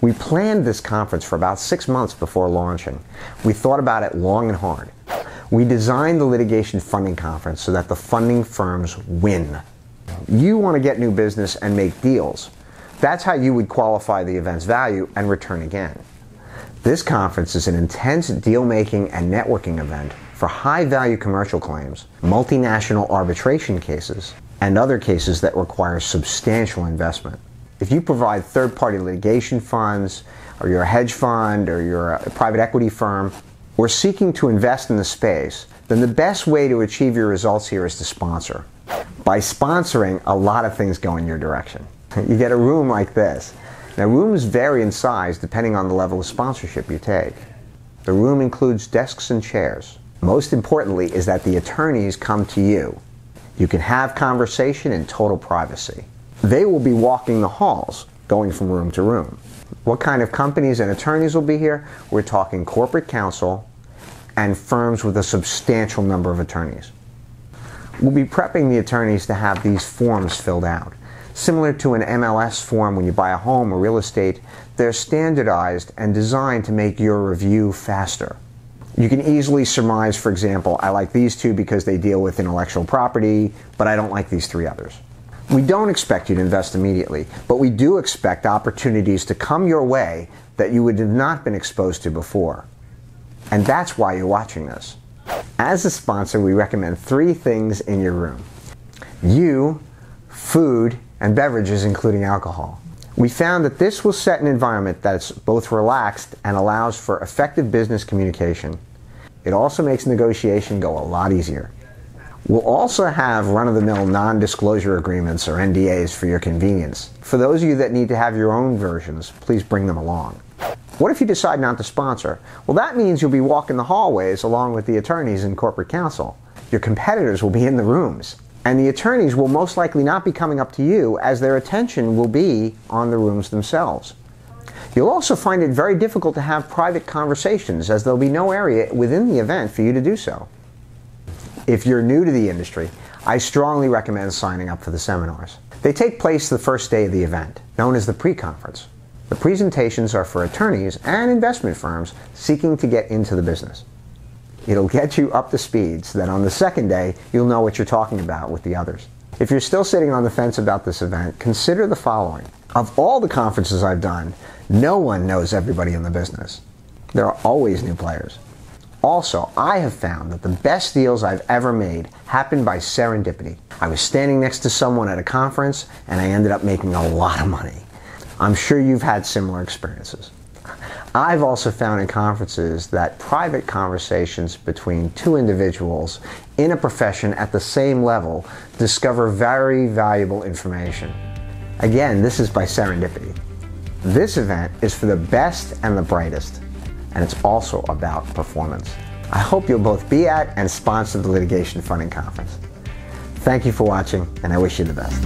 We planned this conference for about 6 months before launching. We thought about it long and hard. We designed the Litigation Funding Conference so that the funding firms win. You want to get new business and make deals. That's how you would qualify the event's value and return again. This conference is an intense deal-making and networking event for high-value commercial claims, multinational arbitration cases, and other cases that require substantial investment. If you provide third-party litigation funds, or you're a hedge fund, or you're a private equity firm, or seeking to invest in the space, then the best way to achieve your results here is to sponsor. By sponsoring, a lot of things go in your direction. You get a room like this. Now, rooms vary in size depending on the level of sponsorship you take. The room includes desks and chairs. Most importantly is that the attorneys come to you. You can have conversation in total privacy. They will be walking the halls, going from room to room. What kind of companies and attorneys will be here? We're talking corporate counsel and firms with a substantial number of attorneys. We'll be prepping the attorneys to have these forms filled out. Similar to an MLS form when you buy a home or real estate, they're standardized and designed to make your review faster. You can easily surmise, for example, I like these two because they deal with intellectual property, but I don't like these 3 others. We don't expect you to invest immediately, but we do expect opportunities to come your way that you would have not been exposed to before. And that's why you're watching this. As a sponsor, we recommend 3 things in your room: you, food, and beverages including alcohol. We found that this will set an environment that's both relaxed and allows for effective business communication. It also makes negotiation go a lot easier. We'll also have run-of-the-mill non-disclosure agreements, or NDAs, for your convenience. For those of you that need to have your own versions, please bring them along. What if you decide not to sponsor? Well, that means you'll be walking the hallways along with the attorneys and corporate counsel. Your competitors will be in the rooms, and the attorneys will most likely not be coming up to you, as their attention will be on the rooms themselves. You'll also find it very difficult to have private conversations, as there'll be no area within the event for you to do so. If you're new to the industry, I strongly recommend signing up for the seminars. They take place the first day of the event, known as the pre-conference. The presentations are for attorneys and investment firms seeking to get into the business. It'll get you up to speed so that on the second day, you'll know what you're talking about with the others. If you're still sitting on the fence about this event, consider the following. Of all the conferences I've done, no one knows everybody in the business. There are always new players. Also, I have found that the best deals I've ever made happened by serendipity. I was standing next to someone at a conference, and I ended up making a lot of money. I'm sure you've had similar experiences. I've also found in conferences that private conversations between 2 individuals in a profession at the same level discover very valuable information. Again, this is by serendipity. This event is for the best and the brightest, and it's also about performance. I hope you'll both be at and sponsor the Litigation Funding Conference. Thank you for watching, and I wish you the best.